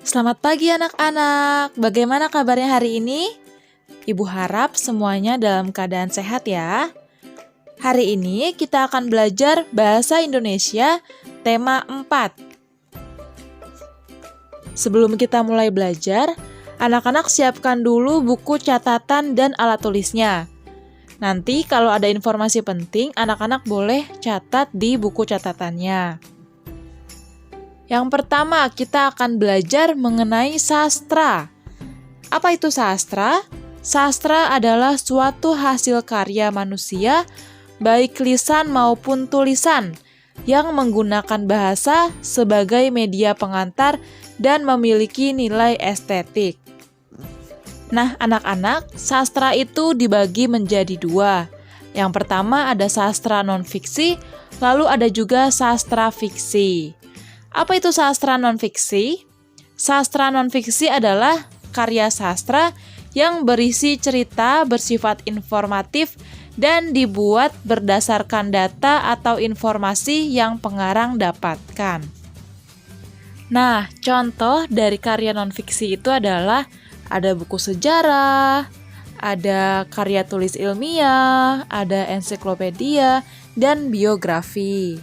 Selamat pagi anak-anak, bagaimana kabarnya hari ini? Ibu harap semuanya dalam keadaan sehat ya. Hari ini kita akan belajar Bahasa Indonesia tema 4. Sebelum kita mulai belajar, anak-anak siapkan dulu buku catatan dan alat tulisnya. Nanti kalau ada informasi penting, anak-anak boleh catat di buku catatannya. Yang pertama, kita akan belajar mengenai sastra. Apa itu sastra? Sastra adalah suatu hasil karya manusia, baik lisan maupun tulisan, yang menggunakan bahasa sebagai media pengantar dan memiliki nilai estetik. Nah, anak-anak, sastra itu dibagi menjadi dua. Yang pertama ada sastra non-fiksi, lalu ada juga sastra fiksi. Apa itu sastra non-fiksi? Sastra non-fiksi adalah karya sastra yang berisi cerita bersifat informatif dan dibuat berdasarkan data atau informasi yang pengarang dapatkan. Nah, contoh dari karya non-fiksi itu adalah ada buku sejarah, ada karya tulis ilmiah, ada ensiklopedia, dan biografi.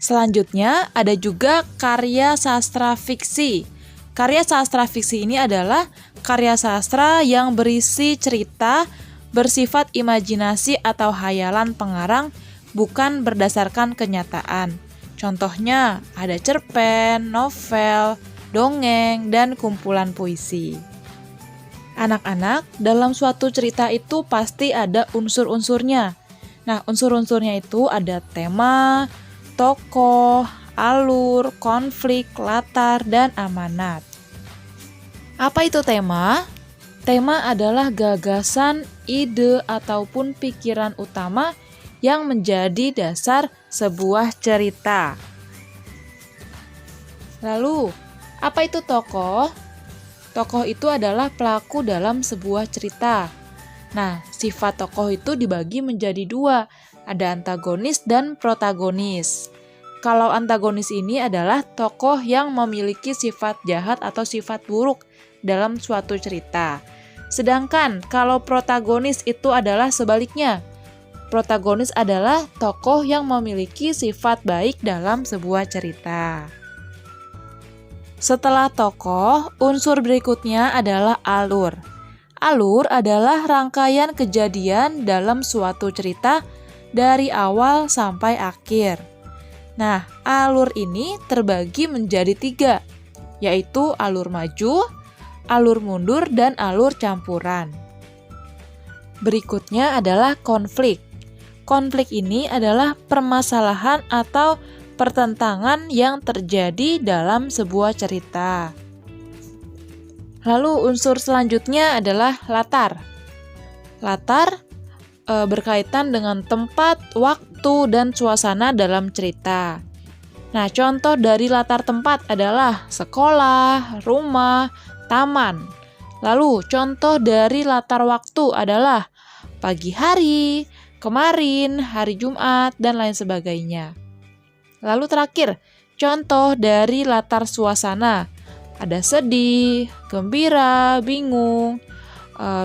Selanjutnya, ada juga karya sastra fiksi. Karya sastra fiksi ini adalah karya sastra yang berisi cerita bersifat imajinasi atau hayalan pengarang, bukan berdasarkan kenyataan. Contohnya, ada cerpen, novel, dongeng, dan kumpulan puisi. Anak-anak, dalam suatu cerita itu pasti ada unsur-unsurnya. Nah, unsur-unsurnya itu ada tema, tokoh, alur, konflik, latar, dan amanat. Apa itu tema? Tema adalah gagasan, ide, ataupun pikiran utama yang menjadi dasar sebuah cerita. Lalu, apa itu tokoh? Tokoh itu adalah pelaku dalam sebuah cerita. Nah, sifat tokoh itu dibagi menjadi dua, ada antagonis dan protagonis. Kalau antagonis ini adalah tokoh yang memiliki sifat jahat atau sifat buruk dalam suatu cerita. Sedangkan kalau protagonis itu adalah sebaliknya. Protagonis adalah tokoh yang memiliki sifat baik dalam sebuah cerita. Setelah tokoh, unsur berikutnya adalah alur. Alur adalah rangkaian kejadian dalam suatu cerita dari awal sampai akhir. Nah, alur ini terbagi menjadi 3, yaitu alur maju, alur mundur, dan alur campuran. Berikutnya adalah konflik. Konflik ini adalah permasalahan atau pertentangan yang terjadi dalam sebuah cerita. Lalu unsur selanjutnya adalah latar. Latar berkaitan dengan tempat, waktu, dan suasana dalam cerita. Nah, contoh dari latar tempat adalah sekolah, rumah, taman. Lalu, contoh dari latar waktu adalah pagi hari, kemarin, hari Jumat, dan lain sebagainya. Lalu terakhir, contoh dari latar suasana. Ada sedih, gembira, bingung,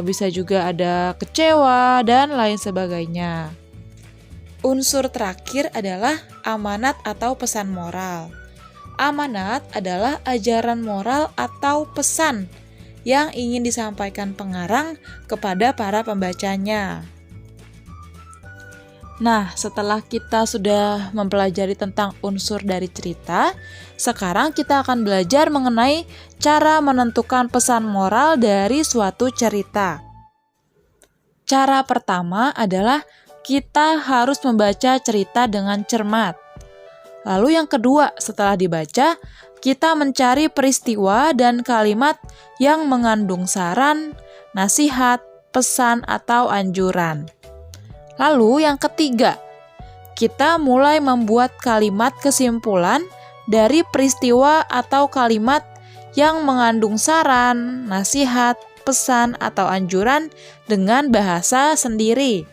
bisa juga ada kecewa, dan lain sebagainya. Unsur terakhir adalah amanat atau pesan moral. Amanat adalah ajaran moral atau pesan yang ingin disampaikan pengarang kepada para pembacanya. Nah, setelah kita sudah mempelajari tentang unsur dari cerita, sekarang kita akan belajar mengenai cara menentukan pesan moral dari suatu cerita. Cara pertama adalah kita harus membaca cerita dengan cermat. Lalu yang kedua, setelah dibaca, kita mencari peristiwa dan kalimat yang mengandung saran, nasihat, pesan, atau anjuran. Lalu yang ketiga, kita mulai membuat kalimat kesimpulan dari peristiwa atau kalimat yang mengandung saran, nasihat, pesan, atau anjuran dengan bahasa sendiri.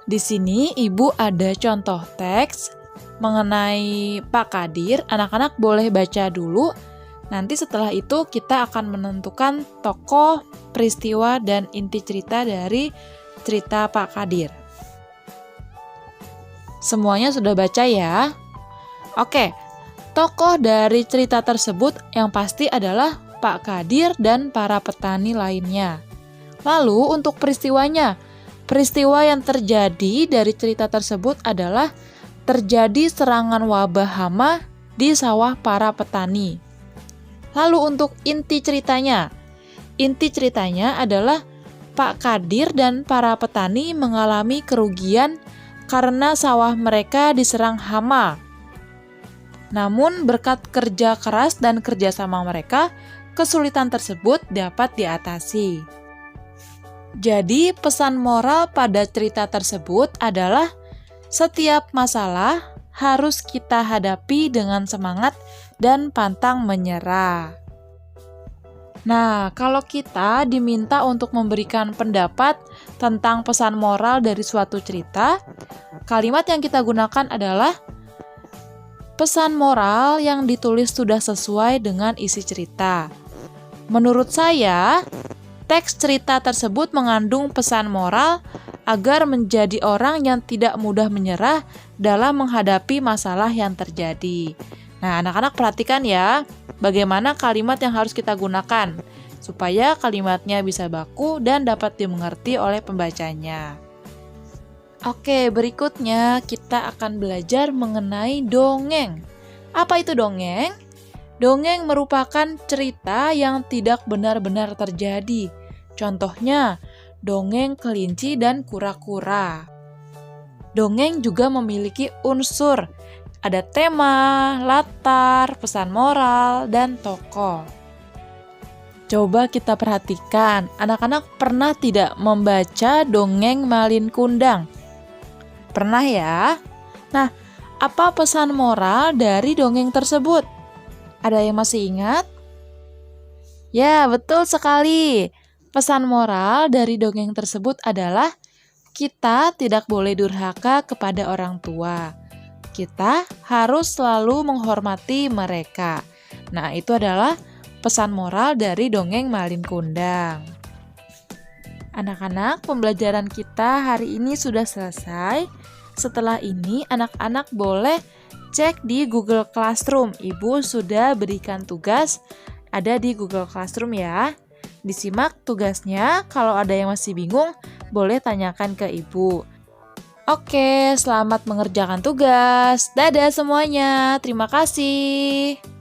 Di sini Ibu ada contoh teks mengenai Pak Kadir, anak-anak boleh baca dulu. Nanti setelah itu kita akan menentukan tokoh, peristiwa, dan inti cerita dari cerita Pak Kadir. Semuanya sudah baca ya? Oke, tokoh dari cerita tersebut yang pasti adalah Pak Kadir dan para petani lainnya. Lalu untuk peristiwanya, peristiwa yang terjadi dari cerita tersebut adalah terjadi serangan wabah hama di sawah para petani. Lalu untuk inti ceritanya adalah Pak Kadir dan para petani mengalami kerugian karena sawah mereka diserang hama. Namun berkat kerja keras dan kerjasama mereka, kesulitan tersebut dapat diatasi. Jadi pesan moral pada cerita tersebut adalah setiap masalah harus kita hadapi dengan semangat dan pantang menyerah. Nah, kalau kita diminta untuk memberikan pendapat tentang pesan moral dari suatu cerita, kalimat yang kita gunakan adalah pesan moral yang ditulis sudah sesuai dengan isi cerita. Menurut saya, teks cerita tersebut mengandung pesan moral agar menjadi orang yang tidak mudah menyerah dalam menghadapi masalah yang terjadi. Nah, anak-anak perhatikan ya, bagaimana kalimat yang harus kita gunakan, supaya kalimatnya bisa baku dan dapat dimengerti oleh pembacanya. Oke, berikutnya kita akan belajar mengenai dongeng. Apa itu dongeng? Dongeng merupakan cerita yang tidak benar-benar terjadi. Contohnya, dongeng kelinci dan kura-kura. Dongeng juga memiliki unsur, ada tema, latar, pesan moral, dan tokoh. Coba kita perhatikan, anak-anak pernah tidak membaca dongeng Malin Kundang? Pernah ya? Nah, apa pesan moral dari dongeng tersebut? Ada yang masih ingat? Ya, betul sekali. Pesan moral dari dongeng tersebut adalah kita tidak boleh durhaka kepada orang tua. Kita harus selalu menghormati mereka. Nah, itu adalah pesan moral dari dongeng Malin Kundang. Anak-anak, pembelajaran kita hari ini sudah selesai. Setelah ini, anak-anak boleh cek di Google Classroom. Ibu sudah berikan tugas ada di Google Classroom ya. Disimak tugasnya, kalau ada yang masih bingung, boleh tanyakan ke ibu. Oke, selamat mengerjakan tugas. Dadah semuanya, terima kasih.